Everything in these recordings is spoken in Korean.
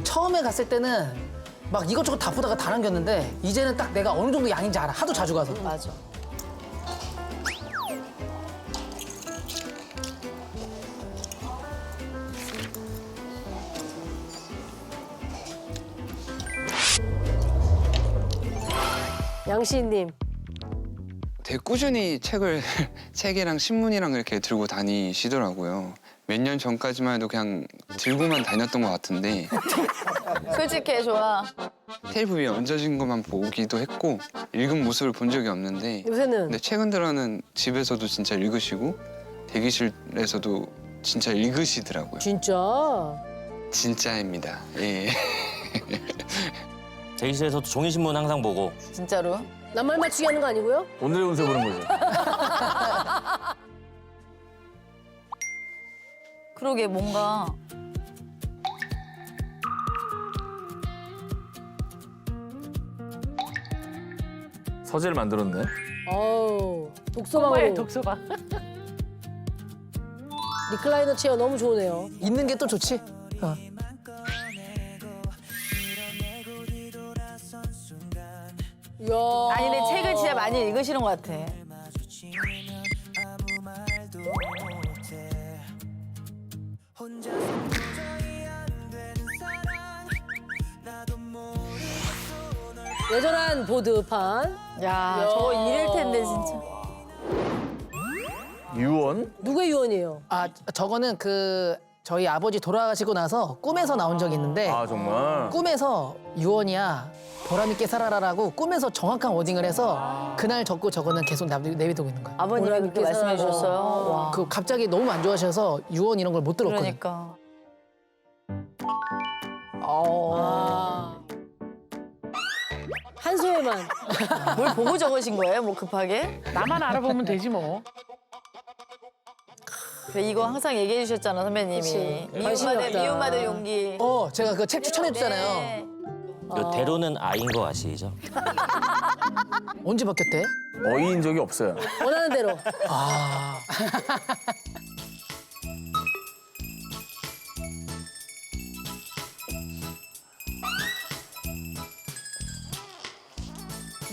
처음에 갔을 때는 막 이것저것 다 보다가 다 남겼는데 이제는 딱 내가 어느 정도 양인지 알아. 하도 자주 가서. 맞아. 양시인님. 되게 꾸준히 책이랑 신문이랑 이렇게 들고 다니시더라고요. 몇 년 전까지만 해도 그냥 들고만 다녔던 것 같은데 솔직해, 좋아. 테이프 위에 얹어진 것만 보기도 했고 읽은 모습을 본 적이 없는데 요새는 근데 최근 들어는 집에서도 진짜 읽으시고 대기실에서도 진짜 읽으시더라고요. 진짜. 진짜입니다. 예. 대기실에서도 종이신문 항상 보고. 진짜로. 낱말 맞추기 하는 거 아니고요? 오늘의 운세 보는 거지. 그러게, 뭔가. 서재를 만들었네. 어우, 독서방으로. 독서방. 리클라이너 체어 너무 좋으네요. 있는 게 또 좋지. 어. 이야. 아니, 근데 책을 진짜 많이 읽으시는 것 같아. 여전한 보드판. 야, 저거 이럴 텐데, 진짜. 유언? 누구의 유언이에요? 아, 저거는 그 저희 아버지 돌아가시고 나서 꿈에서 나온 적이 있는데 아 정말. 꿈에서 유언이야 보람 있게 살아라라고 꿈에서 정확한 워딩을 해서 그날 적고 저거는 계속 내비두고 있는 거야. 아버님이 보람 그렇게 있게 말씀해 살아라. 주셨어요. 와. 그 갑자기 너무 안 좋아하셔서 유언 이런 걸 못 들었거든. 그러니까. 아. 한소에만. 뭘 보고 적으신 거예요? 뭐 급하게? 나만 알아보면 되지 뭐. 그래, 이거 항상 얘기해 주셨잖아, 선배님이. 그치. 관심이 미움받을, 없다. 미움받을 용기. 제가 그 책 추천해 줬잖아요. 네. 그 대로는 아인 거 아시죠? 언제 바뀌었대? 어이인 적이 없어요. 원하는 대로. 아.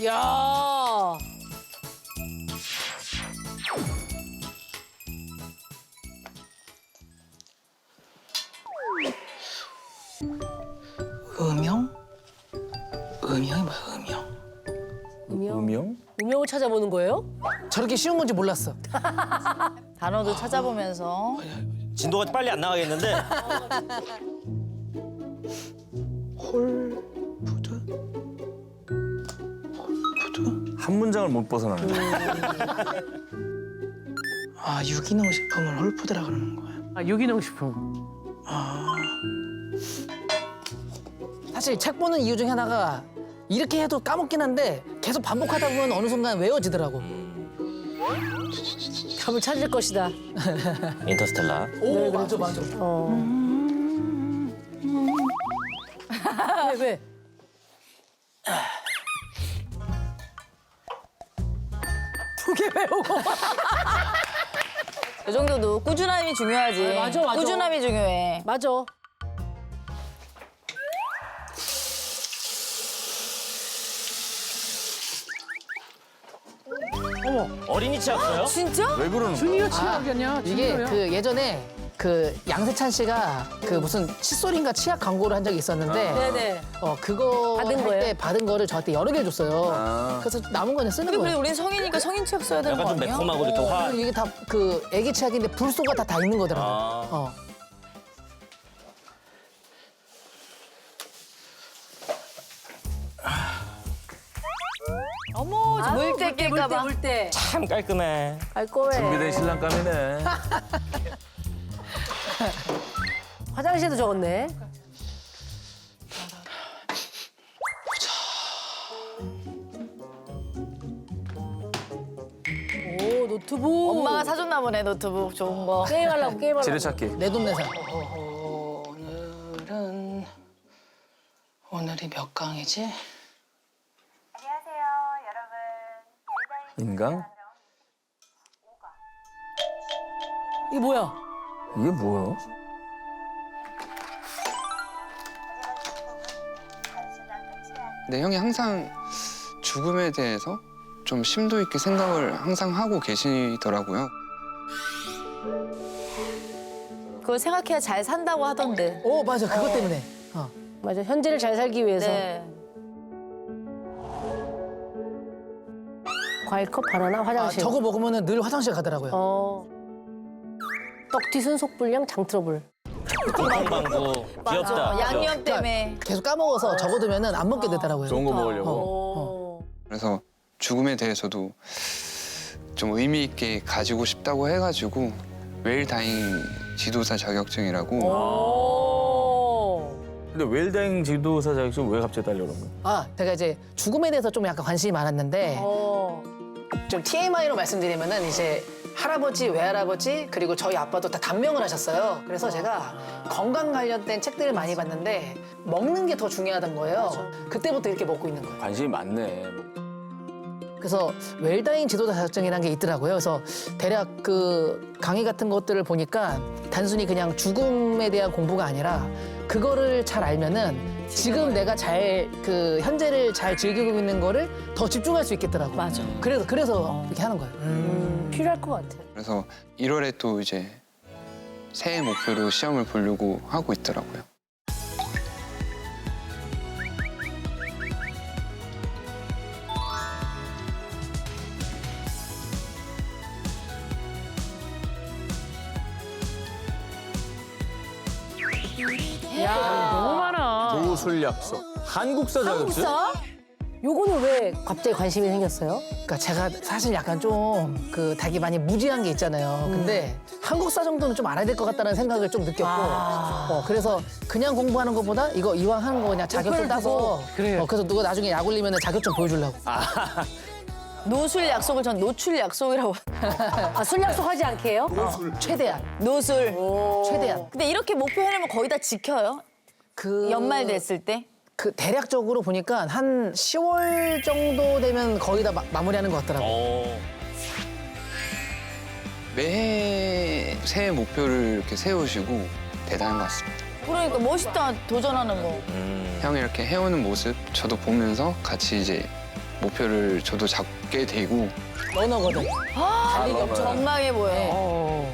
이야. 음영? 음영이 뭐야, 음영? 음영? 음영을 찾아보는 거예요? 저렇게 쉬운 건지 몰랐어. 단어도 찾아보면서. 진도가 빨리 안 나가겠는데? 홀푸드? 홀푸드? 한 문장을 못 벗어나는데. 아, 유기농 식품을 홀푸드라 그러는 거야. 아, 유기농 식품. 사실 책 보는 이유 중에 하나가 이렇게 해도 까먹긴 한데 계속 반복하다 보면 어느 순간 외워지더라고. 답을 찾을 것이다. 인터스텔라. 오, 맞아, 맞아. 왜? 두 개 배우고. 그 정도도 꾸준함이 중요하지. 아, 맞아, 맞아. 꾸준함이 중요해. 맞아. 어린이 치약서요? 진짜? 왜 그러는 거야? 주니어 치약이냐? 이게 주니어야. 그 예전에 그 양세찬 씨가 그 무슨 칫솔인가 치약 광고를 한 적이 있었는데 네네. 그거 받은 할 거예요? 때 받은 거를 저한테 여러 개 줬어요. 아. 그래서 남은 거는 쓰는 근데 그래, 거예요. 우린 성인이니까 성인 치약 써야 되는 약간 거 좀 아니야? 매콤하고 이렇게 화. 그리고 이게 다 그 애기 치약인데 불소가 다 있는 거더라고요. 아. 어머, 저 물때 낄까봐. 물때. 참 깔끔해. 깔끔해. 준비된 신랑감이네. 화장실도 적었네. 오, 노트북. 엄마가 사줬나 보네, 노트북 좋은 거. 게임하려고, 게임하려고. 지뢰찾기. 내 돈 내산. 오늘이 몇 강이지? 인강? 이게 뭐야? 이게 뭐야? 근데 형이 항상 죽음에 대해서 좀 심도 있게 생각을 항상 하고 계시더라고요. 그걸 생각해야 잘 산다고 하던데. 오 맞아 그것 때문에. 맞아. 현재를 잘 살기 위해서. 네. 과일컵 바나나 화장실. 저거 먹으면 늘 화장실 가더라고요. 떡튀순 속불량 장트러블. 방구 귀엽다. 양념 때문에. 계속 까먹어서 적어두면은 안 먹게 되더라고요. 좋은 거 먹으려고. 오. 그래서 죽음에 대해서도 좀 의미 있게 가지고 싶다고 해가지고 웰다잉 지도사 자격증이라고 오. 근데 웰다잉 지도사 자격증 왜 갑자기 따려고 그런 거야? 제가 이제 죽음에 대해서 좀 약간 관심이 많았는데 좀 TMI로 말씀드리면은 이제 할아버지, 외할아버지 그리고 저희 아빠도 다 단명을 하셨어요. 그래서 제가 건강 관련된 책들을 많이 봤는데 먹는 게 더 중요하단 거예요. 그때부터 이렇게 먹고 있는 거예요. 관심이 많네. 그래서 웰다잉 지도자 자격증이라는 게 있더라고요. 그래서 대략 그 강의 같은 것들을 보니까 단순히 그냥 죽음에 대한 공부가 아니라 그거를 잘 알면은 지금 내가 현재를 잘 즐기고 있는 거를 더 집중할 수 있겠더라고요. 맞아. 그래서 이렇게 하는 거예요. 필요할 것 같아. 그래서 1월에 또 이제 새해 목표로 시험을 보려고 하고 있더라고요. 너무 많아. 도술약속. 한국사 자격증? 요거는 왜 갑자기 관심이 생겼어요? 그러니까 제가 사실 약간 좀 그 되게 많이 무지한 게 있잖아요. 근데 한국사 정도는 좀 알아야 될 것 같다는 생각을 좀 느꼈고 그래서 그냥 공부하는 것보다 이거 이왕 하는 거 그냥 자격증 따서 그래요. 그래서 누가 나중에 약 올리면 자격증 보여주려고. 노술 약속을 전 노출 약속이라고. 술 약속하지 않게 해요? 최대한. 노술. 최대한. 근데 이렇게 목표 해놓으면 거의 다 지켜요? 그 연말 됐을 때? 그 대략적으로 보니까 한 10월 정도 되면 거의 다 마무리하는 것 같더라고요. 매해 새해 목표를 이렇게 세우시고 대단한 것 같습니다. 그러니까 멋있다, 도전하는 거. 형이 이렇게 해오는 모습 저도 보면서 같이 이제 목표를 저도 잡게 되고 러너거든. 달리기 엄청 전망해 보여.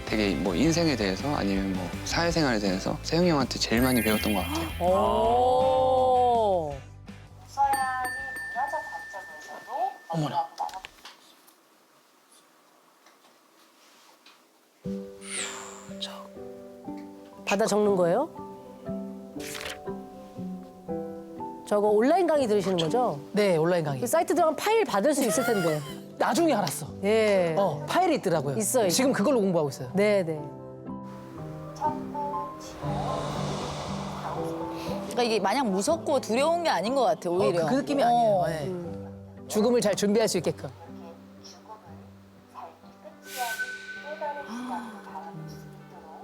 되게 뭐 인생에 대해서 아니면 뭐 사회생활에 대해서 세영이 형한테 제일 많이 배웠던 것 같아요. 오. 서야지 문화적 관점에서도 어머나. 받아 적는 거예요? 저거 온라인 강의 들으시는 거죠? 네, 온라인 강의. 그 사이트 들어가면 파일 받을 수 있을 텐데. 나중에 알았어. 예. 파일이 있더라고요. 있어요. 지금 그걸로 공부하고 있어요. 네네. 그러니까 이게 마냥 무섭고 두려운 게 아닌 것 같아, 오히려. 그 느낌이 아니에요. 네. 죽음을 잘 준비할 수 있게끔. 죽음을 삶이 끝이 아닌 또 다른 시간을 바라볼 수 있도록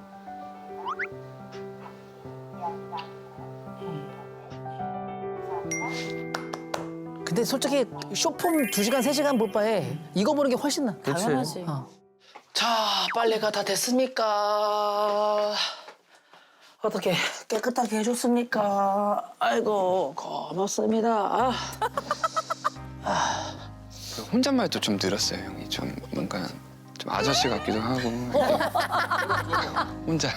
근데 솔직히 쇼폼 2시간, 3시간 볼 바에 이거 보는 게 훨씬 나. 그치. 당연하지. 자, 빨래가 다 됐습니까? 어떻게 깨끗하게 해줬습니까? 아이고, 고맙습니다. 혼잣말도 좀 늘었어요, 형이. 좀 뭔가 좀 아저씨 같기도 하고 혼자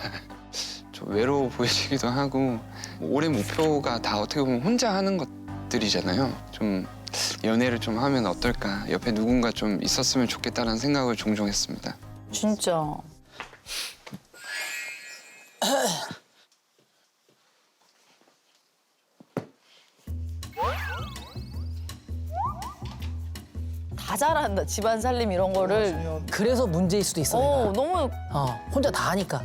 좀 외로워 보이시기도 하고 올해 목표가 다 어떻게 보면 혼자 하는 것들이잖아요. 좀 연애를 좀 하면 어떨까, 옆에 누군가 좀 있었으면 좋겠다는 생각을 종종 했습니다. 진짜. 다 잘한다, 집안 살림 이런 거를. 그래서 문제일 수도 있어. 내가. 너무 혼자 다 하니까.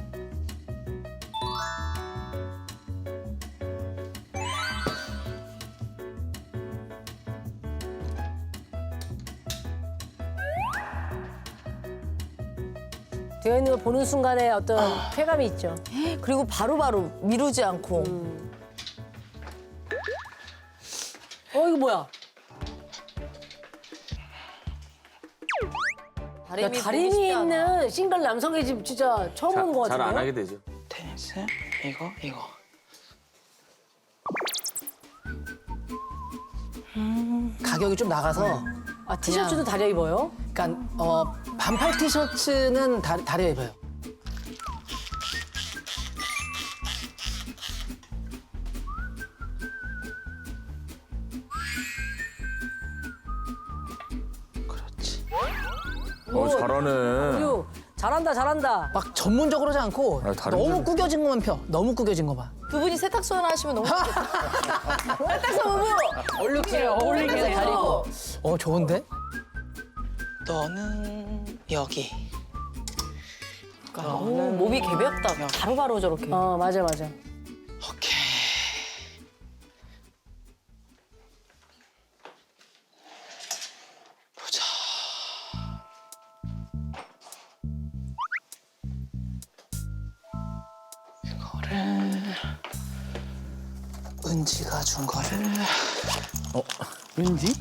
되어 있는 걸 보는 순간에 어떤 쾌감이 있죠. 그리고 바로바로 미루지 않고. 이거 뭐야? 야, 다림이 다림이 보고 싶지 않아. 있는 싱글 남성의 집 진짜 처음 보는 것 잘 같은데요? 안 하게 되죠. 테니스, 이거. 가격이 좀 나가서 아, 티셔츠도 다려 입어요? 그러니까 반팔 티셔츠는 다려 입어요. 잘하네. 유 잘한다 잘한다. 막 전문적으로 하지 않고 아, 다른 너무 데는- 꾸겨진 것만 펴. 너무 꾸겨진 것만. 두 분이 세탁소 하나 하시면 너무 좋겠다. 세탁소 부부. 어울리긴 해. 다리고. 좋은데? 너는 여기. 오, 몸이 개벽다. 바로바로 저렇게. 맞아 맞아. 오케이. 보자. 이거를 은지가 준 거를 은지?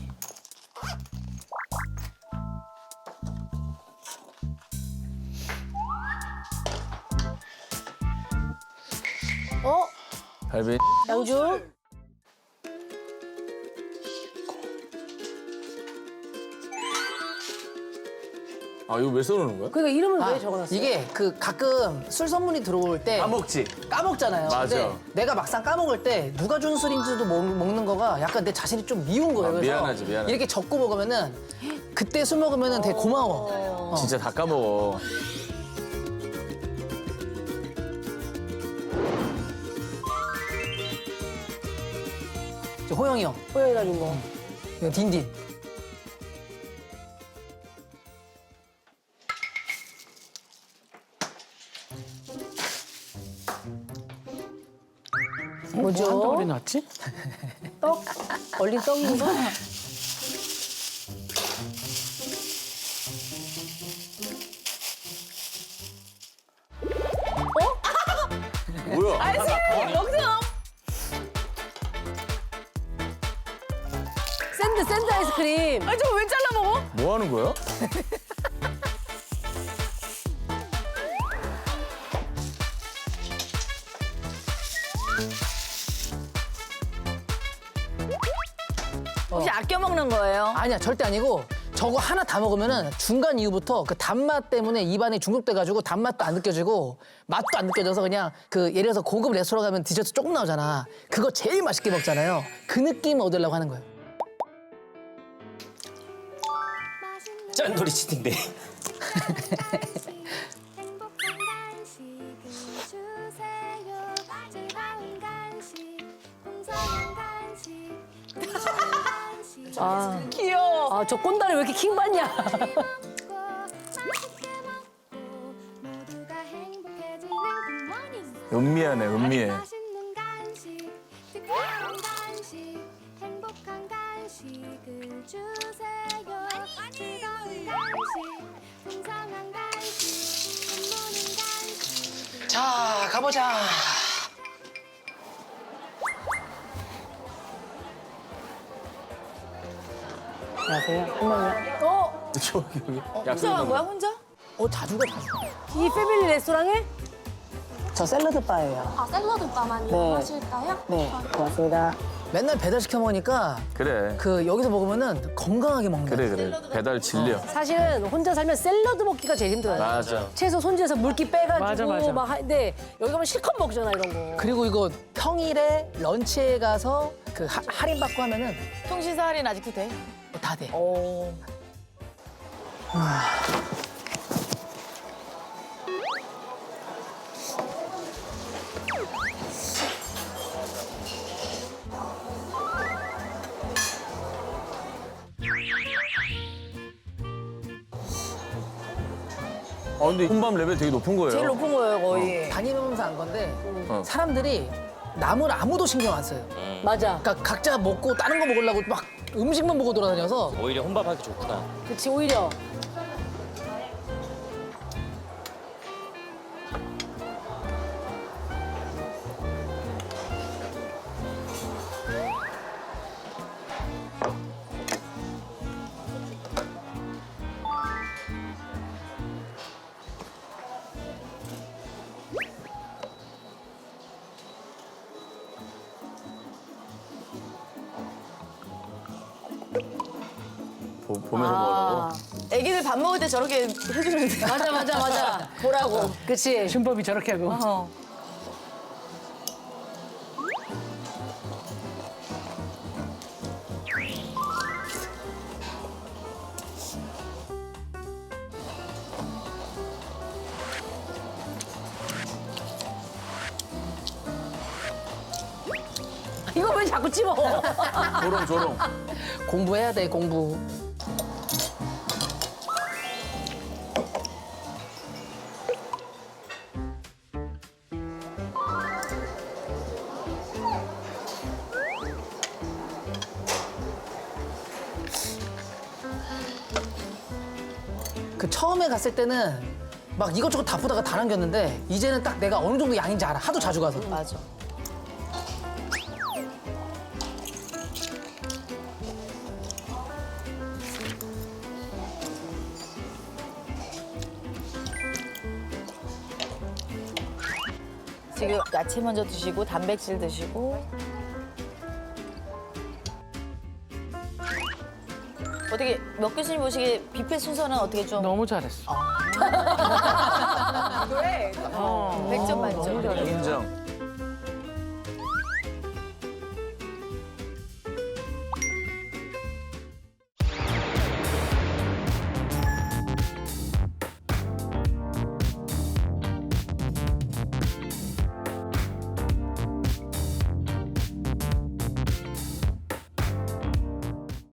발베. 양주. 아 이거 왜 써놓는 거야? 그러니까 이름을 아, 왜 적어놨어요? 이게 그 가끔 술 선물이 들어올 때 까먹지. 까먹잖아요. 맞아. 근데 내가 막상 까먹을 때 누가 준 술인지도 먹는 거가 약간 내 자신이 좀 미운 거예요. 그래서 미안하지, 미안하지. 이렇게 적고 먹으면은 그때 술 먹으면은 되게 고마워. 진짜 다 까먹어. 저 호영이 형, 호영이가 준 거. 이거 딘딘. 뭐죠? 우리 났지? 떡? 얼린 떡인가? 뭐야? 여기서 샌드 아이스크림. 아니 저거 왜 잘라 먹어? 뭐 하는 거야? 혹시 아껴 먹는 거예요? 아니야, 절대 아니고 저거 하나 다 먹으면은 중간 이후부터 그 단맛 때문에 입안이 중독돼가지고 단맛도 안 느껴지고 맛도 안 느껴져서 그냥 그 예를 들어서 고급 레스토랑 가면 디저트 조금 나오잖아. 그거 제일 맛있게 먹잖아요. 그 느낌 얻으려고 하는 거예요. 짠돌이 치팅데이. 행복한 간식을 주세요. 즐거운 간식, 풍성한 간식, 풍성한 간식. 아, 귀여워. 아, 저 꼰다리 왜 이렇게 킹받냐? 먹고 맛있게 먹고 모두가 행복해지는 굿모닝. 은미하네, 은미해. 맛있는 간식, 특별한 간식, 행복한 간식을 주세요. 즐거운 간식, 풍성한 간식, 굿모닝 간식. 자, 가보자. 안녕하세요. 할머니야. 저기 여기. 혼자 간 거야 혼자? 자주 가, 자주. 이 패밀리 레스토랑에? 저 샐러드 바예요. 아, 샐러드 바만 이용하실까요? 네, 고맙습니다. 맨날 배달시켜 먹으니까 그래. 그 여기서 먹으면은 건강하게 먹는 거야. 그래. 배달 질려. 사실은 혼자 살면 샐러드 먹기가 제일 힘들어요. 맞아. 채소 손질해서 물기 빼가지고 맞아. 막 하는데 여기 가면 실컷 먹잖아 이런 거. 그리고 이거 평일에 런치에 가서 그 할인 받고 하면은 통신사 할인 아직도 돼? 다 돼. 오. 아 근데 혼밥 레벨 되게 높은 거예요. 제일 높은 거예요 거의. 다니면서 안 건데 어. 사람들이 남을 아무도 신경 안 써요. 맞아. 그러니까 각자 먹고 다른 거 먹으려고 막 음식만 보고 돌아다녀서 오히려 혼밥하기 좋구나. 그치 오히려. 보면서 먹으라고. 애기들 밥 먹을 때 저렇게 해주는데. 맞아. 보라고. 그치. 준법이 저렇게 하고. 이거 왜 자꾸 찝어? 조롱. 공부해야 돼, 공부. 그 처음에 갔을 때는 막 이것저것 다 보다가 다 남겼는데 이제는 딱 내가 어느 정도 양인지 알아. 하도 자주 가서. 맞아. 지금 야채 먼저 드시고 단백질 드시고. 어떻게 몇 교수님 보시기에 뷔페 순서는 어떻게 좀 너무 잘했어. 100점 만점. 인정.